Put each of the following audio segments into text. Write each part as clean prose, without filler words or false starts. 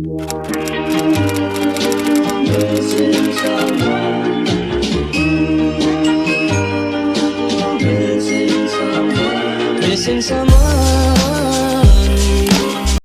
Missing someone. Missing someone.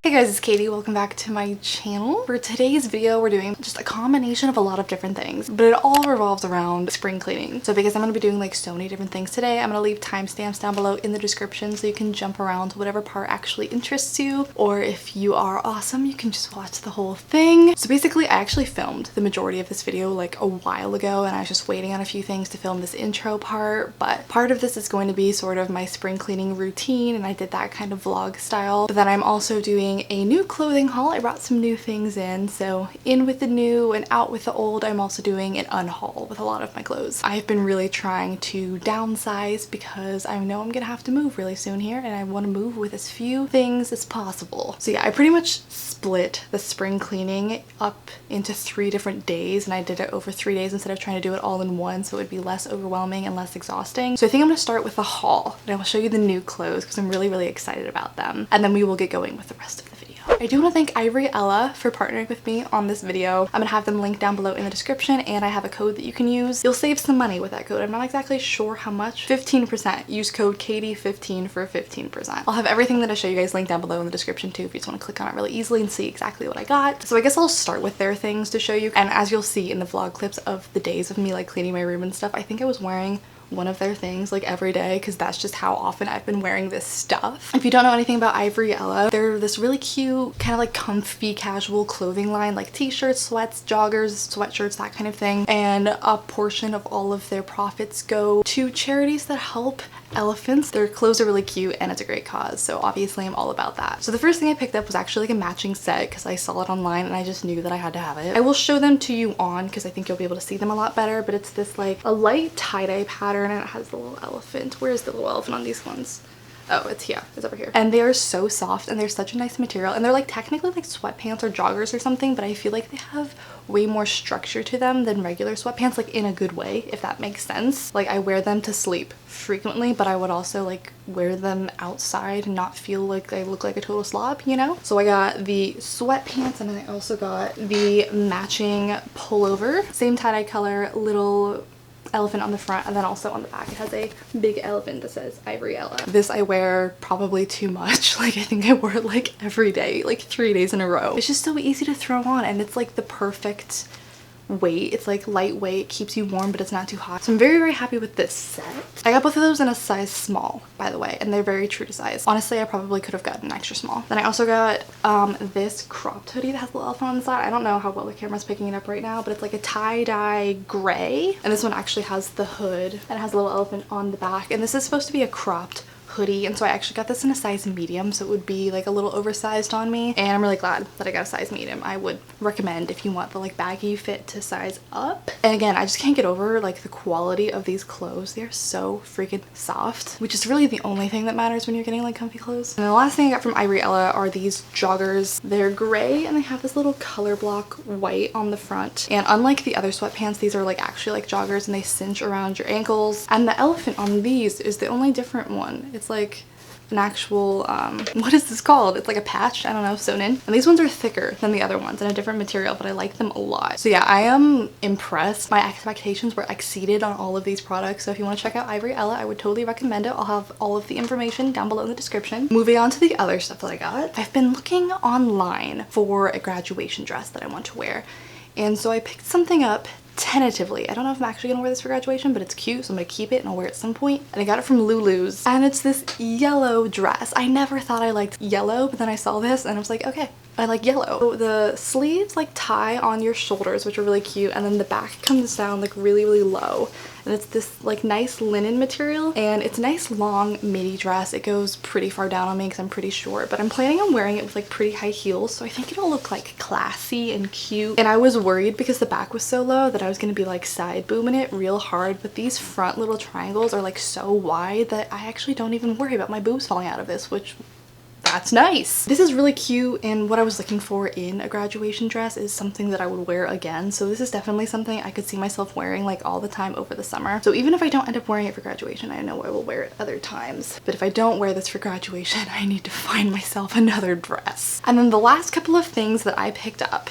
Hey guys, it's Katie. Welcome back to my channel. For today's video, we're doing just a combination of a lot of different things, but it all revolves around spring cleaning. So because I'm going to be doing like so many different things today, I'm going to leave timestamps down below in the description so you can jump around to whatever part actually interests you, or if you are awesome, you can just watch the whole thing. So basically, I actually filmed the majority of this video like a while ago, and I was just waiting on a few things to film this intro part, but part of this is going to be sort of my spring cleaning routine, and I did that kind of vlog style. But then I'm also doing a new clothing haul. I brought some new things in, so in with the new and out with the old. I'm also doing an unhaul with a lot of my clothes. I've been really trying to downsize because I know I'm gonna have to move really soon here, and I want to move with as few things as possible. So yeah, I pretty much split the spring cleaning up into 3 different days, and I did it over 3 days instead of trying to do it all in one, so it would be less overwhelming and less exhausting. So I think I'm gonna start with the haul, and I will show you the new clothes because I'm really excited about them, and then we will get going with the rest of the video. I do want to thank Ivory Ella for partnering with me on this video. I'm gonna have them linked down below in the description, and I have a code that you can use. You'll save some money with that code. I'm not exactly sure how much. 15%. Use code Katie15 for 15%. I'll have everything that I show you guys linked down below in the description too if you just want to click on it really easily and see exactly what I got. So I guess I'll start with their things to show you, and as you'll see in the vlog clips of the days of me like cleaning my room and stuff, I think I was wearing one of their things like every day because that's just how often I've been wearing this stuff. If you don't know anything about Ivory Ella, they're this really cute kind of like comfy casual clothing line, like t-shirts, sweats, joggers, sweatshirts, that kind of thing, and a portion of all of their profits go to charities that help elephants. Their clothes are really cute and it's a great cause, so obviously I'm all about that. So the first thing I picked up was actually like a matching set because I saw it online and I just knew that I had to have it. I will show them to you on because I think you'll be able to see them a lot better, but it's this like a light tie-dye pattern, and it has the little elephant. Where's the little elephant on these ones? Oh, it's here. It's over here. And they are so soft and they're such a nice material, and they're like technically like sweatpants or joggers or something, but I feel like they have way more structure to them than regular sweatpants, like in a good way, if that makes sense. Like I wear them to sleep frequently, but I would also like wear them outside and not feel like I look like a total slob, you know? So I got the sweatpants, and then I also got the matching pullover. Same tie-dye color, little elephant on the front, and then also on the back it has a big elephant that says Ivory Ella. This I wear probably too much. Like I think I wore it like every day, like 3 days in a row. It's just so easy to throw on, and it's like the perfect weight. It's like lightweight, keeps you warm, but it's not too hot. So I'm very happy with this set. I got both of those in a size small, by the way, and they're very true to size. Honestly, I probably could have gotten an extra small. Then I also got this cropped hoodie that has a little elephant on the side. I don't know how well the camera's picking it up right now, but it's like a tie-dye gray, and this one actually has the hood and it has a little elephant on the back, and this is supposed to be a cropped hoodie, and so I actually got this in a size medium, so it would be like a little oversized on me, and I'm really glad that I got a size medium. I would recommend if you want the like baggy fit to size up. And again, I just can't get over like the quality of these clothes. They're so freaking soft, which is really the only thing that matters when you're getting like comfy clothes. And the last thing I got from Ivory Ella are these joggers. They're gray and they have this little color block white on the front, and unlike the other sweatpants, these are like actually like joggers and they cinch around your ankles, and the elephant on these is the only different one. It's like an actual what is this called? It's like a patch, I don't know, sewn in. And these ones are thicker than the other ones and a different material, but I like them a lot. So yeah, I am impressed. My expectations were exceeded on all of these products, so if you want to check out Ivory Ella, I would totally recommend it. I'll have all of the information down below in the description. Moving on to the other stuff that I got. I've been looking online for a graduation dress that I want to wear, and so I picked something up tentatively. I don't know if I'm actually gonna wear this for graduation, but it's cute, so I'm gonna keep it and I'll wear it at some point. And I got it from Lulus, and it's this yellow dress. I never thought I liked yellow, but then I saw this and I was like, okay, I like yellow. So the sleeves like tie on your shoulders, which are really cute, and then the back comes down like really low, and it's this like nice linen material, and it's a nice long midi dress. It goes pretty far down on me because I'm pretty short, but I'm planning on wearing it with like pretty high heels, so I think it'll look like classy and cute. And I was worried because the back was so low that I was gonna be like side booming it real hard, but these front little triangles are like so wide that I actually don't even worry about my boobs falling out of this, which that's nice. This is really cute, and what I was looking for in a graduation dress is something that I would wear again. So this is definitely something I could see myself wearing like all the time over the summer. So even if I don't end up wearing it for graduation, I know I will wear it other times. But if I don't wear this for graduation, I need to find myself another dress. And then the last couple of things that I picked up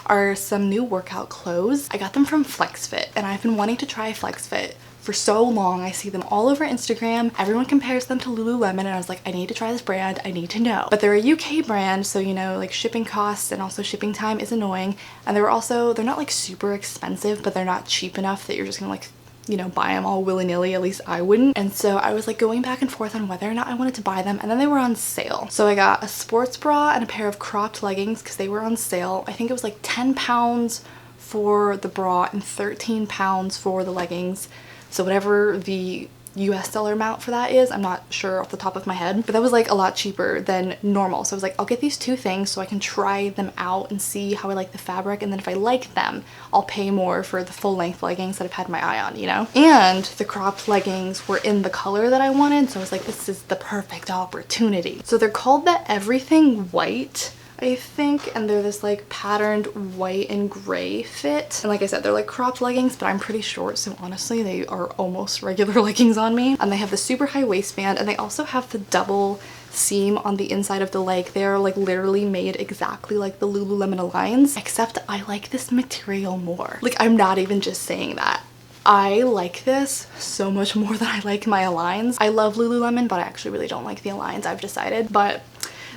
are some new workout clothes. I got them from Flexxfit, and I've been wanting to try Flexxfit for so long. I see them all over Instagram. Everyone compares them to Lululemon, and I was like, I need to try this brand. I need to know. But they're a UK brand, so you know, like shipping costs and also shipping time is annoying. And they're not like super expensive, but they're not cheap enough that you're just gonna like, you know, buy them all willy-nilly. At least I wouldn't. And so I was like going back and forth on whether or not I wanted to buy them, and then they were on sale. So I got a sports bra and a pair of cropped leggings because they were on sale. I think it was like 10 pounds for the bra and 13 pounds for the leggings. So whatever the US dollar amount for that is, I'm not sure off the top of my head, but that was like a lot cheaper than normal. So I was like, I'll get these two things so I can try them out and see how I like the fabric, and then if I like them, I'll pay more for the full length leggings that I've had my eye on, you know? And the cropped leggings were in the color that I wanted, so I was like, this is the perfect opportunity. So they're called the Everything White, I think, and they're this like patterned white and gray fit. And like I said, they're like cropped leggings, but I'm pretty short, so honestly they are almost regular leggings on me. And they have the super high waistband, and they also have the double seam on the inside of the leg. They are like literally made exactly like the Lululemon Aligns, except I like this material more. Like, I'm not even just saying that. I like this so much more than I like my Aligns. I love Lululemon, but I actually really don't like the Aligns, I've decided. But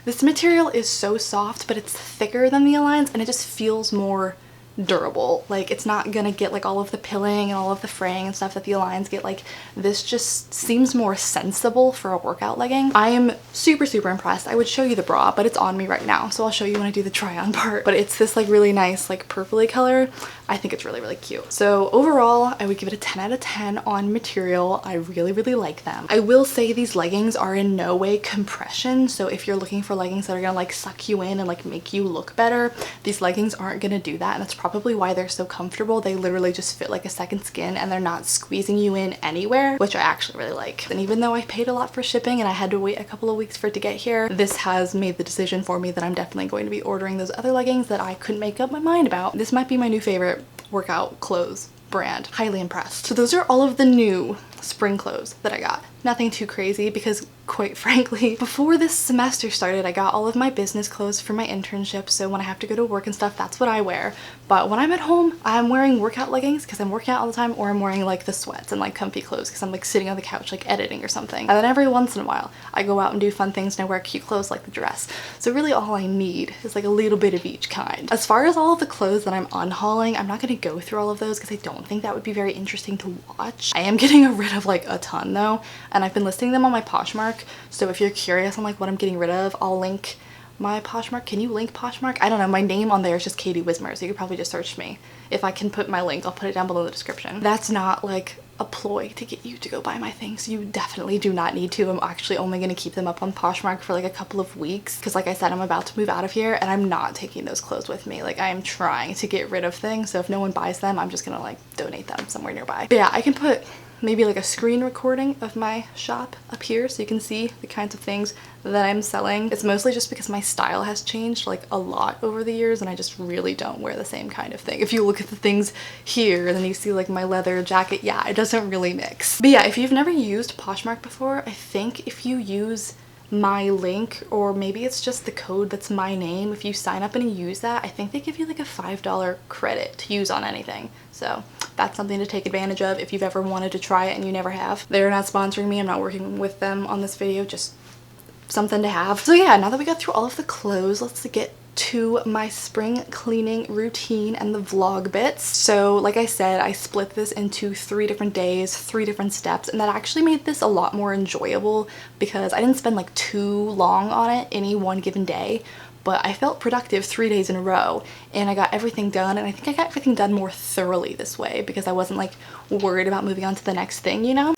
this material is so soft, but it's thicker than the Aligns, and it just feels more durable. Like, it's not gonna get like all of the pilling and all of the fraying and stuff that the Aligns get. Like, this just seems more sensible for a workout legging. I am super impressed. I would show you the bra, but it's on me right now, so I'll show you when I do the try on part. But it's this like really nice like purpley color. I think it's really cute. So overall, I would give it a 10 out of 10 on material. I really like them. I will say these leggings are in no way compression, so if you're looking for leggings that are gonna like suck you in and like make you look better, these leggings aren't gonna do that, and that's probably why they're so comfortable. They literally just fit like a second skin, and they're not squeezing you in anywhere, which I actually really like. And even though I paid a lot for shipping and I had to wait a couple of weeks for it to get here, this has made the decision for me that I'm definitely going to be ordering those other leggings that I couldn't make up my mind about. This might be my new favorite workout clothes brand. Highly impressed. So those are all of the new spring clothes that I got. Nothing too crazy because, quite frankly, before this semester started, I got all of my business clothes for my internship, so when I have to go to work and stuff, that's what I wear. But when I'm at home, I'm wearing workout leggings because I'm working out all the time, or I'm wearing like the sweats and like comfy clothes because I'm like sitting on the couch like editing or something. And then every once in a while, I go out and do fun things and I wear cute clothes like the dress. So really all I need is like a little bit of each kind. As far as all of the clothes that I'm unhauling, I'm not going to go through all of those because I don't think that would be very interesting to watch. I am getting rid of like a ton though, and I've been listing them on my Poshmark, so if you're curious on like what I'm getting rid of, I'll link my Poshmark. Can you link Poshmark? I don't know, my name on there is just KATIEWISMER, so you could probably just search me. If I can put my link, I'll put it down below in the description. That's not like a ploy to get you to go buy my things. You definitely do not need to. I'm actually only going to keep them up on Poshmark for like a couple of weeks because, like I said, I'm about to move out of here and I'm not taking those clothes with me. Like, I am trying to get rid of things, so if no one buys them, I'm just gonna like donate them somewhere nearby. But yeah, I can put maybe like a screen recording of my shop up here so you can see the kinds of things that I'm selling. It's mostly just because my style has changed like a lot over the years and I just really don't wear the same kind of thing. If you look at the things here and then you see like my leather jacket, yeah, it doesn't really mix. But yeah, if you've never used Poshmark before, I think if you use my link, or maybe it's just the code that's my name, if you sign up and you use that, I think they give you like a $5 credit to use on anything. So that's something to take advantage of if you've ever wanted to try it and you never have. They're not sponsoring me, I'm not working with them on this video, just something to have. So yeah, now that we got through all of the clothes, let's get to my spring cleaning routine and the vlog bits. So like I said, I split this into 3 different days, 3 different steps, and that actually made this a lot more enjoyable because I didn't spend like too long on it any one given day, but I felt productive 3 days in a row and I got everything done, and I think I got everything done more thoroughly this way because I wasn't like worried about moving on to the next thing, you know?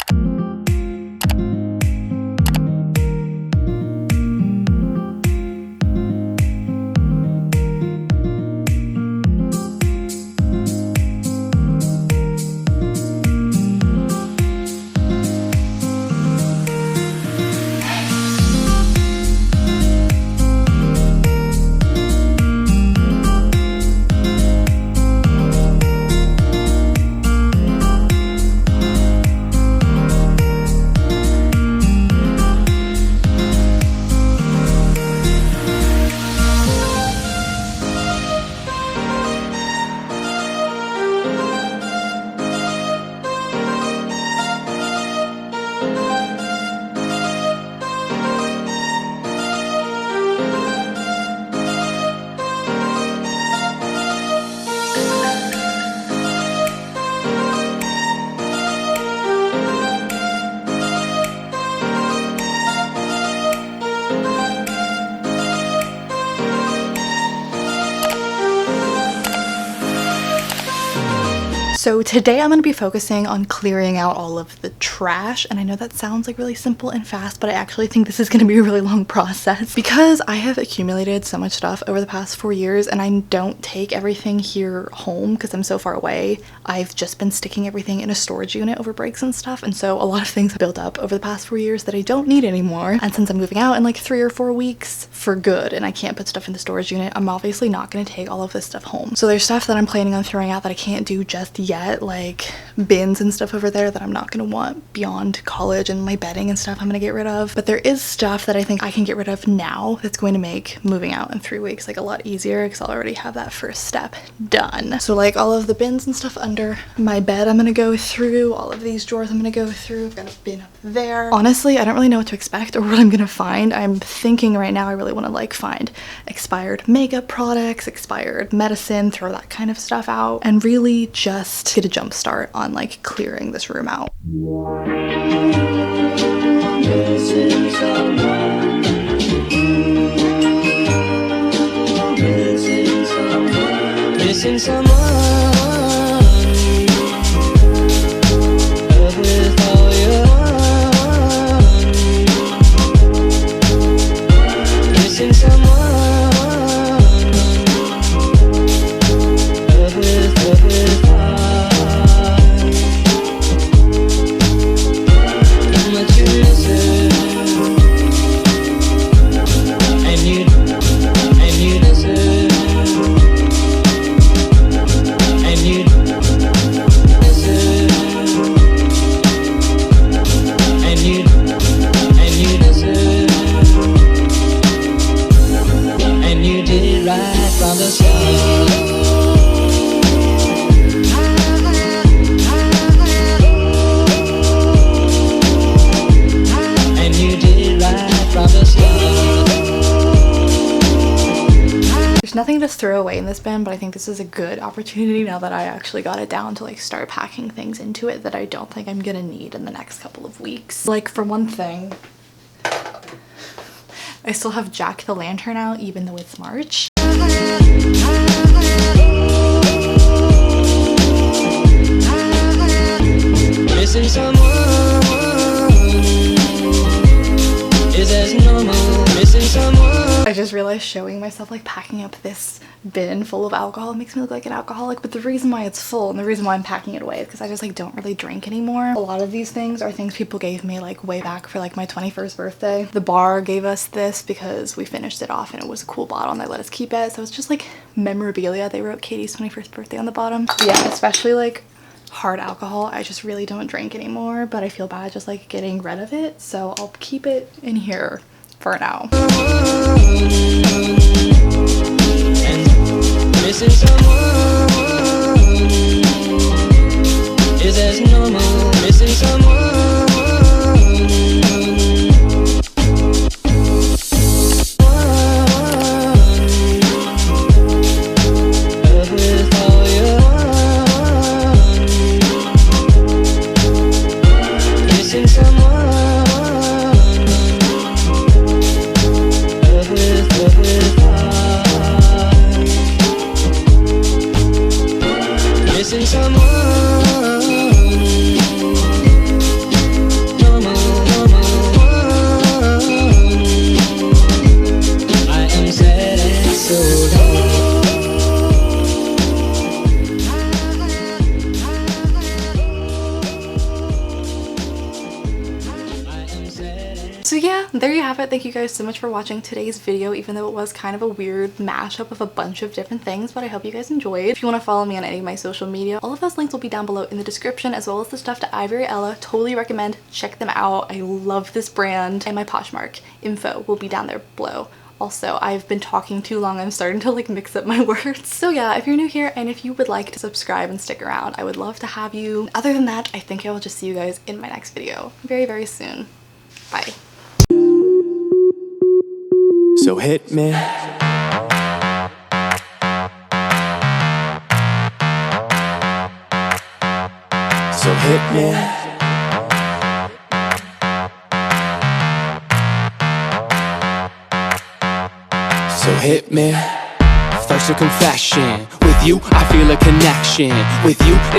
So today I'm going to be focusing on clearing out all of the trash, and I know that sounds like really simple and fast, but I actually think this is going to be a really long process because I have accumulated so much stuff over the past 4 years and I don't take everything here home because I'm so far away. I've just been sticking everything in a storage unit over breaks and stuff, and so a lot of things have built up over the past 4 years that I don't need anymore. And since I'm moving out in like 3 or 4 weeks for good and I can't put stuff in the storage unit, I'm obviously not going to take all of this stuff home. So there's stuff that I'm planning on throwing out that I can't do just yet, like bins and stuff over there that I'm not going to want beyond college, and my bedding and stuff I'm going to get rid of. But there is stuff that I think I can get rid of now that's going to make moving out in 3 weeks like a lot easier because I'll already have that first step done. So like all of the bins and stuff under my bed I'm going to go through, all of these drawers I'm going to go through. I've got a bin up there. Honestly, I don't really know what to expect or what I'm going to find. I'm thinking right now I really want to like find expired makeup products, expired medicine, throw that kind of stuff out, and really just get a jump start on like clearing this room out. Missing someone. Missing someone. Missing someone. With all your heart. Missing someone. With heart. How much you miss it. And you miss it. And you miss it. And you miss it. And you did it right from the start. There's nothing to throw away in this bin, but I think this is a good opportunity now that I actually got it down to like start packing things into it that I don't think I'm gonna need in the next couple of weeks. Like for one thing, I still have Jack the Lantern out even though it's March. Missing someone is as normal. Missing someone. I just realized showing myself like packing up this bin full of alcohol makes me look like an alcoholic, but the reason why it's full and the reason why I'm packing it away is because I just like don't really drink anymore. A lot of these things are things people gave me like way back for like my 21st birthday. The bar gave us this because we finished it off and it was a cool bottle and they let us keep it, so it's just like memorabilia. They wrote Katie's 21st birthday on the bottom. Yeah, especially like hard alcohol I just really don't drink anymore, but I feel bad just like getting rid of it, so I'll keep it in here for now. Missing someone is as normal. Missing someone. With all your heart. Missing someone. With heart. Missing someone. I am sad and so down. So yeah, there you have it. Thank you guys so much for watching today's video, even though it was kind of a weird mashup of a bunch of different things, but I hope you guys enjoyed. If you want to follow me on any of my social media, all of those links will be down below in the description, as well as the stuff to Ivory Ella. Totally recommend. Check them out. I love this brand, and my Poshmark info will be down there below. Also, I've been talking too long. I'm starting to like mix up my words. So yeah, if you're new here and if you would like to subscribe and stick around, I would love to have you. Other than that, I think I will just see you guys in my next video very, very soon. Bye. So hit me. So hit me. So hit me. First a confession. With you, I feel a connection. With you, it's